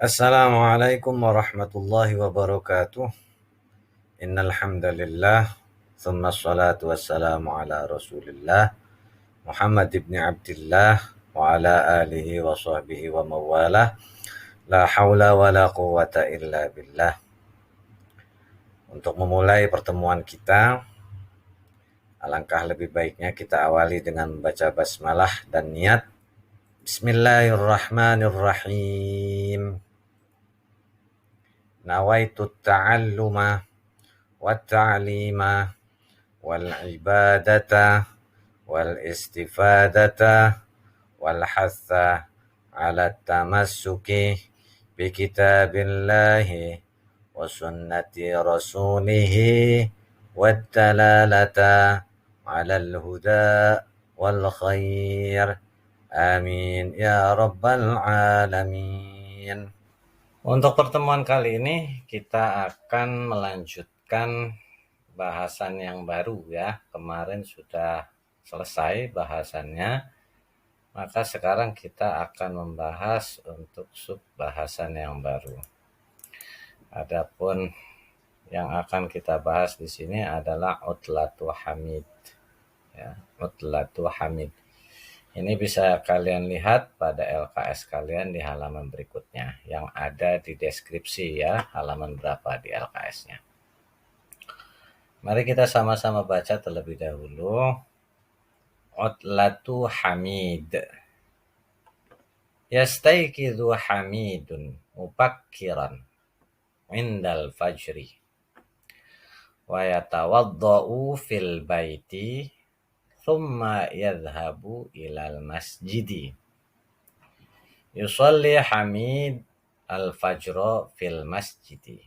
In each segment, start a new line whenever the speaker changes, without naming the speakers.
Assalamualaikum warahmatullahi wabarakatuh. Innal hamdalillah, tsumma shalatu wassalamu ala Rasulillah Muhammad ibn Abdillah wa ala alihi wa sahbihi wa mawalah. La haula wa la quwata illa billah. Untuk memulai pertemuan kita, alangkah lebih baiknya kita awali dengan membaca basmalah dan niat. Bismillahirrahmanirrahim. Nawaitu ta'alluma والتعليم والعبادة والاستفادة والحث على التمسك بكتاب الله وسنة رسوله والدلالة على الهدى والخير آمين يا رب العالمين. Untuk pertemuan kali ini kita akan melanjutkan bahasan yang baru ya. Kemarin sudah selesai bahasannya. Maka sekarang kita akan membahas untuk sub bahasan yang baru. Adapun yang akan kita bahas di sini adalah utlatu hamid. Ya, utlatu hamid. Ini bisa kalian lihat pada LKS kalian di halaman berikutnya yang ada di deskripsi ya, halaman berapa di LKS-nya. Mari kita sama-sama baca terlebih dahulu. Utlatu hamid. Yastayqidhu hamidun mubakkiran indal fajri wa yatawaddau fil baiti thumma yadhhabu ilal masjidi. Yusalli Hamid al-fajra fil masjidi.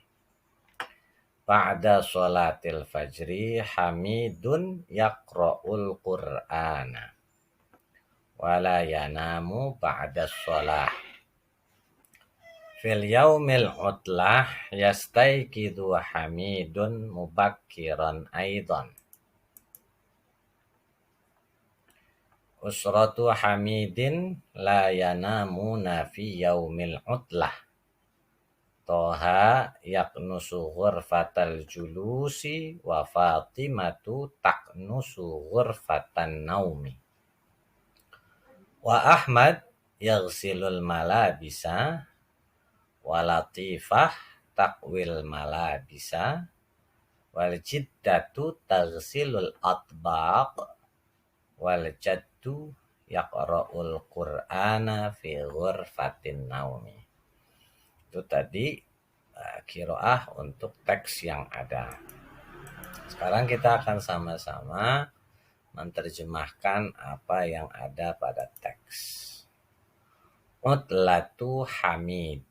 Ba'da sholatil fajri Hamidun yaqra'ul qur'ana wa la yanamu ba'da sholah. Fil yaumil utlah yastayqidhu Hamidun mubakkiran aidan. Usratu hamidin la yanamuna fi yaumil utlah. Toha yaknusu ghurfatal julusi wa Fatimatu taknusu ghurfatan naumi. Wa Ahmad yaghsilul malabisa wa Latifah takwil malabisa wal jiddatu taghsilul atbaq wal jaddu yaqra'ul qur'ana fi ghurfatin naumi. Itu tadi qiraah untuk teks yang ada. Sekarang kita akan sama-sama menerjemahkan apa yang ada pada teks. Utlatu hamid.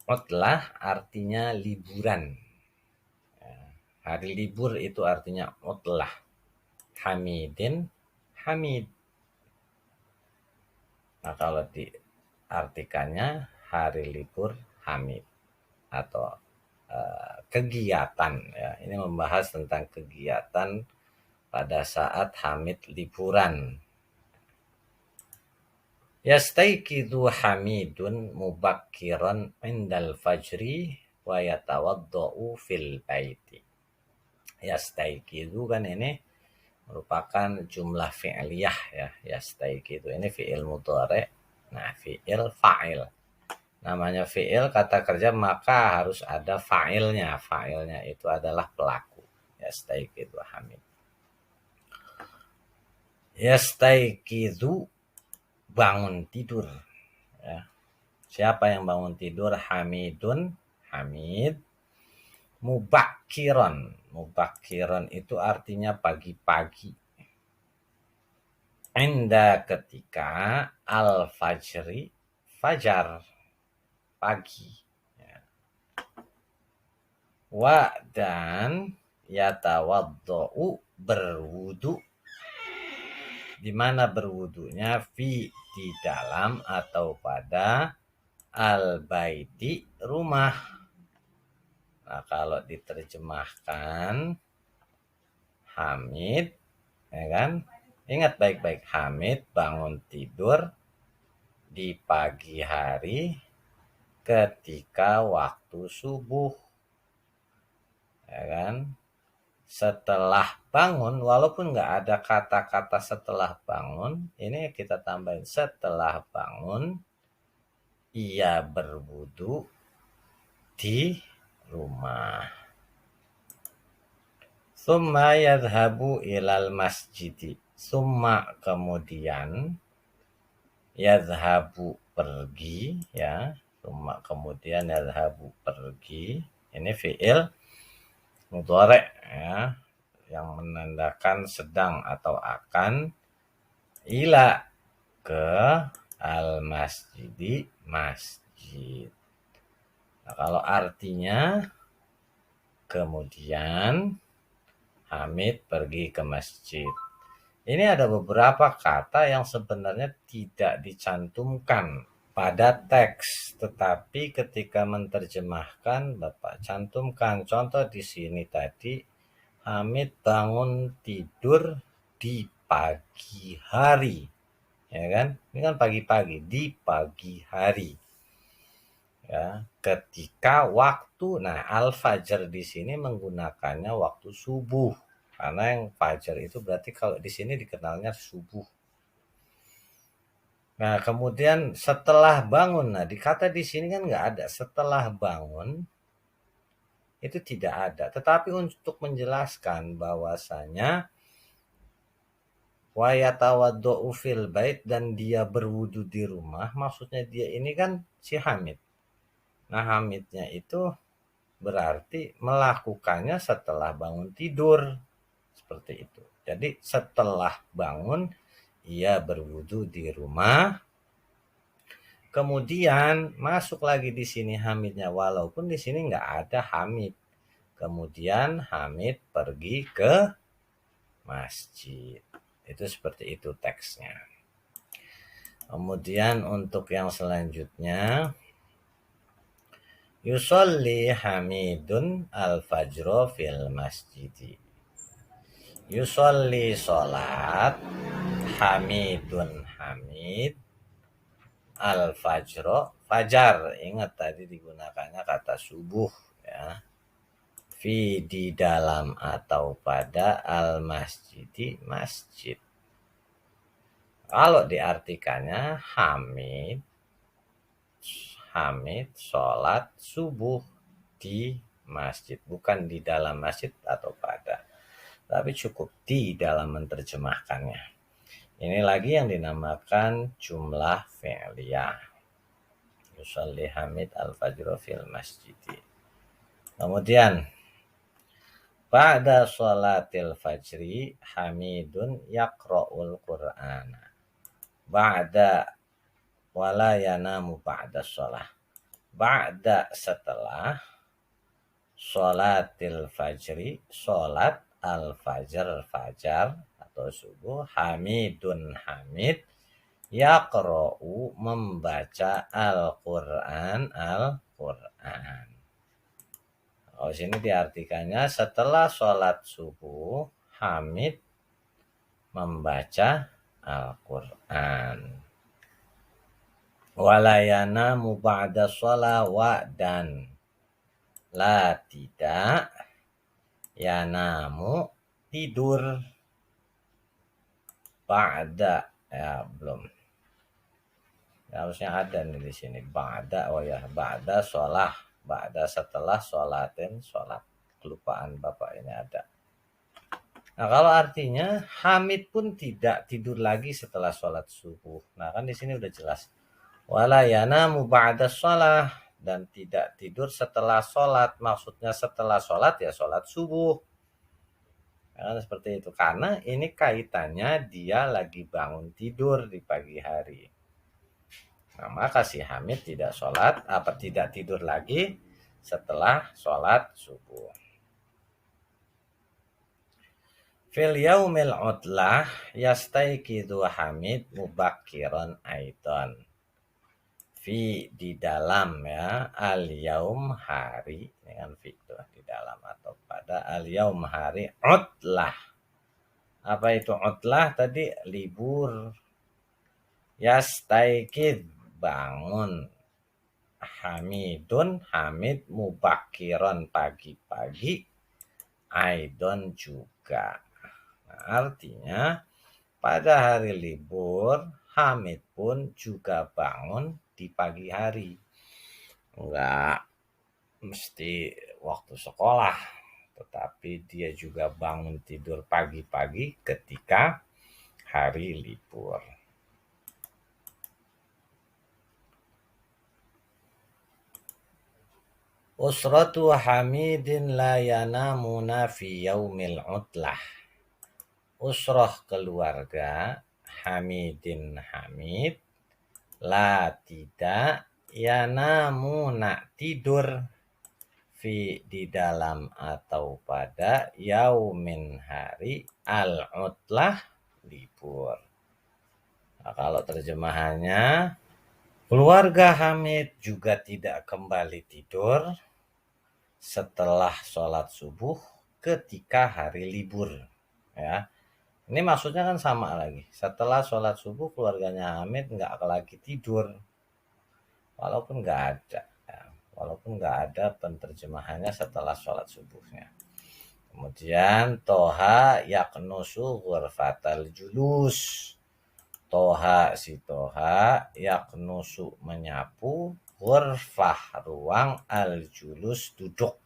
Utlah artinya liburan. Hari libur itu artinya utlah. Hamidin, hamid. Nah, kalau diartikannya hari libur hamid atau kegiatan ya. Ini membahas tentang kegiatan pada saat hamid liburan. Yastayqidhu hamidun mubakkiran indal fajri wa yatawaddau fil baiti. Yastayqidhu kan ini merupakan jumlah fi'liyah ya, yastayqidhu ini fi'il mudhari'. Nah, fi'il fa'il. Namanya fi'il kata kerja maka harus ada fa'ilnya. Fa'ilnya itu adalah pelaku. Yastayqidhu hamid. Yastayqidhu bangun tidur ya. Siapa yang bangun tidur? Hamidun, hamid. Mubakkiran. Mubakkiran itu artinya pagi-pagi. Inda ketika al-fajri, fajar, pagi. Ya. Wa dan yatawaddau berwudu. Di mana berwudunya? Di dalam atau pada al-baiti rumah. Nah, kalau diterjemahkan Hamid, ya kan? Ingat baik-baik, Hamid bangun tidur di pagi hari ketika waktu subuh, ya kan? Setelah bangun, walaupun nggak ada kata-kata setelah bangun, ini kita tambahin setelah bangun, ia berwudu di rumah. Summa yadhabu ilal masjidi. Summa kemudian, yadhabu pergi, ya. Summa kemudian yadhabu pergi. Ini fi'il mudhari', ya, yang menandakan sedang atau akan, ila ke al masjidi masjid. Nah, kalau artinya kemudian Hamid pergi ke masjid. Ini ada beberapa kata yang sebenarnya tidak dicantumkan pada teks, tetapi ketika menerjemahkan Bapak cantumkan. Contoh di sini tadi, Hamid bangun tidur di pagi hari. Ya kan? Ini kan pagi-pagi, di pagi hari. Ya, ketika waktu, nah al-fajr di sini menggunakannya waktu subuh. Karena yang fajar itu berarti kalau di sini dikenalnya subuh. Nah, kemudian setelah bangun, nah dikata di sini kan nggak ada setelah bangun, itu tidak ada. Tetapi untuk menjelaskan bahwasanya wa yatawaddu fil bait dan dia berwudu di rumah, maksudnya dia ini kan si Hamid. Nah, Hamidnya itu berarti melakukannya setelah bangun tidur. Seperti itu. Jadi setelah bangun, ia berwudu di rumah. Kemudian masuk lagi di sini Hamidnya, walaupun di sini nggak ada Hamid. Kemudian Hamid pergi ke masjid. Itu seperti itu teksnya. Kemudian untuk yang selanjutnya, yusolli Hamidun al-fajro fil masjidi. Yusolli sholat Hamidun Hamid al-fajro fajar. Ingat tadi digunakannya kata subuh, ya. Fi di dalam atau pada al-masjidi masjid. Kalau diartikannya Hamid sholat subuh di masjid, bukan di dalam masjid atau pada, tapi cukup di dalam menerjemahkannya. Ini lagi yang dinamakan jumlah fi'liyah. Yusalli Hamid al-fajr fil masjidi. Kemudian ba'da sholatil fajri Hamidun yaqra'ul Qur'ana. Ba'da wala yanamu ba'da sholah. Ba'da setelah sholatil fajri, sholat al-fajr fajar atau subuh, Hamidun Hamid yaqra'u membaca Al-Qur'an. Oh, sini diartikannya setelah sholat subuh Hamid membaca Al-Qur'an. Walayana muba'da sholawat dan la tidak yanamu tidur ba'da, ya belum, ya, harusnya ada nih di sini ba'da. Oh ya, ba'da sholah, ba'da setelah sholatin sholat, kelupaan Bapak ini ada. Nah, kalau artinya Hamid pun tidak tidur lagi setelah sholat subuh. Nah, kan di sini udah jelas wala yanamu ba'da sholah, dan tidak tidur setelah sholat. Maksudnya setelah sholat ya sholat subuh. Ya, seperti itu. Karena ini kaitannya dia lagi bangun tidur di pagi hari. Nah, maka si Hamid tidak sholat, tidak tidur lagi setelah sholat subuh. Fil yaumil utlah yastaiqidu Hamid mubakiran aidan. Fi di dalam, ya, al yaum hari dengan fi itu di dalam atau pada al yaum hari utlah. Apa itu utlah tadi? Libur. Yastaikid bangun. Hamidun, Hamid mubakiron pagi-pagi, Aidon juga. Nah, artinya pada hari libur Hamid pun juga bangun di pagi hari. Enggak mesti waktu sekolah, tetapi dia juga bangun tidur pagi-pagi ketika hari libur. Usratu Hamidin la yanamuna fi yaumil utlah. Usroh keluarga Hamidin Hamid la tidak yanamuna tidur fi di dalam atau pada yaumin hari al-utlah libur. Nah, kalau terjemahannya, keluarga Hamid juga tidak kembali tidur setelah sholat subuh ketika hari libur. Ya, ini maksudnya kan sama lagi. Setelah sholat subuh keluarganya Hamid nggak lagi tidur, walaupun nggak ada. Ya, walaupun nggak ada penterjemahannya setelah sholat subuhnya. Kemudian Toha yaknusu ghurfatal julus. Toha si Toha yaknusu menyapu ghurfah ruang al julus duduk.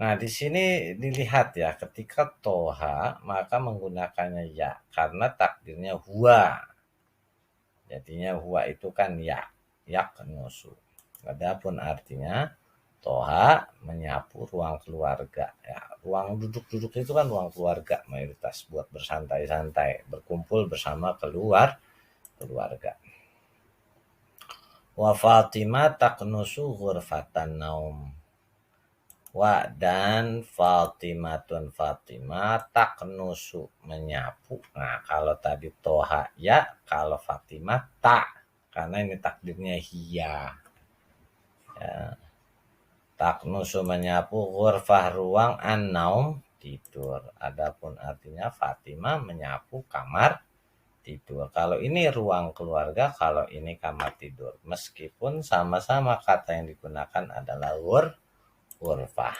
Nah, di sini dilihat ya, ketika Toha maka menggunakannya ya karena takdirnya huwa. Jadinya huwa itu kan ya, yaknusu. Adapun artinya Toha menyapu ruang keluarga. Ya, ruang duduk-duduk itu kan ruang keluarga mayoritas buat bersantai-santai, berkumpul bersama keluarga. Wa Fatimah taknusu ghurfatan naum. Wa dan Fatimatun Fatimah taknusu menyapu. Nah, kalau tadi Toha ya, kalau Fatimah tak. Karena ini takdirnya hiya. Ya. Taknusu menyapu ghurfah ruang an-naum tidur. Adapun artinya Fatimah menyapu kamar tidur. Kalau ini ruang keluarga, kalau ini kamar tidur. Meskipun sama-sama kata yang digunakan adalah ghurfah.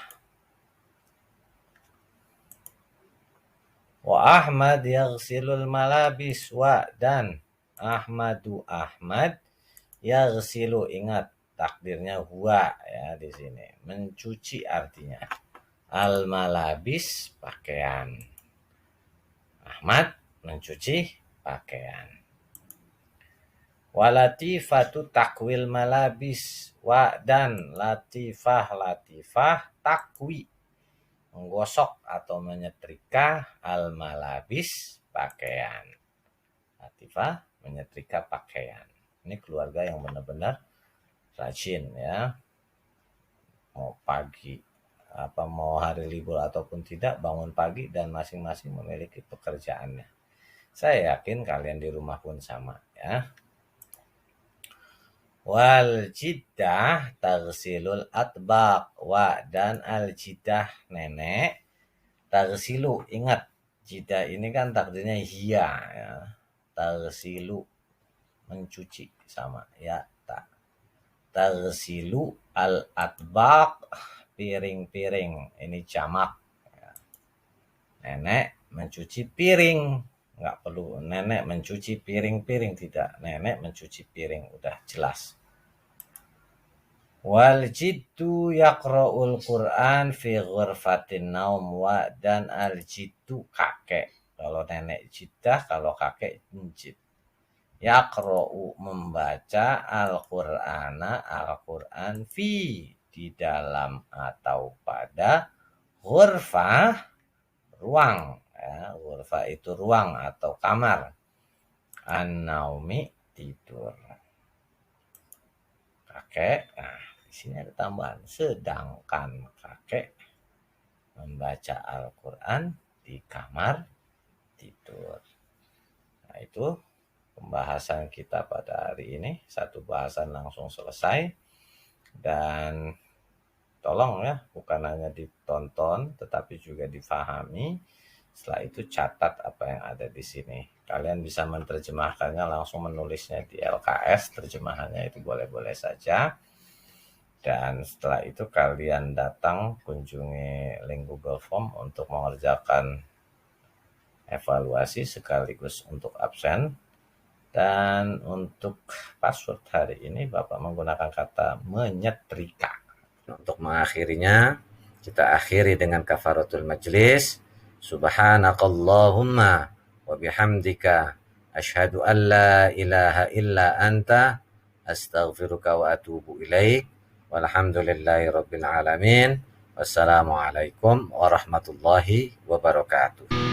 Wa Ahmad yaghsilul malabis wa dan Ahmadu Ahmad yaghsilu, ingat takdirnya huwa ya di sini. Mencuci artinya. Al malabis pakaian. Ahmad mencuci pakaian. Walatifatu takwil malabis wa dan latifah takwi menggosok atau menyetrika al malabis pakaian. Latifah menyetrika pakaian. Ini keluarga yang benar-benar rajin ya. Mau pagi mau hari libur ataupun tidak, bangun pagi dan masing-masing memiliki pekerjaannya. Saya yakin kalian di rumah pun sama ya. Wal jiddah tagsilul atbaq. Wa dan al jiddah nenek. Tagsilu, ingat jiddah ini kan takdirnya hiya ya. Tagsilu mencuci sama ya tak. Tagsilu al atbaq piring-piring, ini jamak ya. Nenek mencuci piring, nggak perlu nenek mencuci piring-piring, tidak, nenek mencuci piring, udah jelas. Wal jiddu yaqra'ul Qur'an fi ghurfatin naum. Wa dan al jiddu kakek, kalau nenek jiddah, kalau kakek jid. Yaqra'u membaca al-Qur'ana Al-Qur'an fi di dalam atau pada ghurfah ruang ya, ghurfah itu ruang atau kamar, an-naumi tidur. Kakek, nah di sini ada tambahan, sedangkan kakek membaca Al-Qur'an di kamar tidur. Nah, itu pembahasan kita pada hari ini. Satu bahasan langsung selesai. Dan tolong ya, bukan hanya ditonton tetapi juga difahami Setelah itu catat apa yang ada di sini. Kalian bisa menerjemahkannya langsung menulisnya di LKS, terjemahannya itu boleh-boleh saja. Dan setelah itu kalian datang kunjungi link Google Form untuk mengerjakan evaluasi sekaligus untuk absen. Dan untuk password hari ini Bapak menggunakan kata menyetrika. Untuk mengakhirinya, kita akhiri dengan kafaratul majlis. Subhanakallahumma wa bihamdika asyhadu an la ilaha illa anta astaghfiruka wa atubu ilaik. Walhamdulillahi rabbil alamin. Wassalamualaikum warahmatullahi wabarakatuh.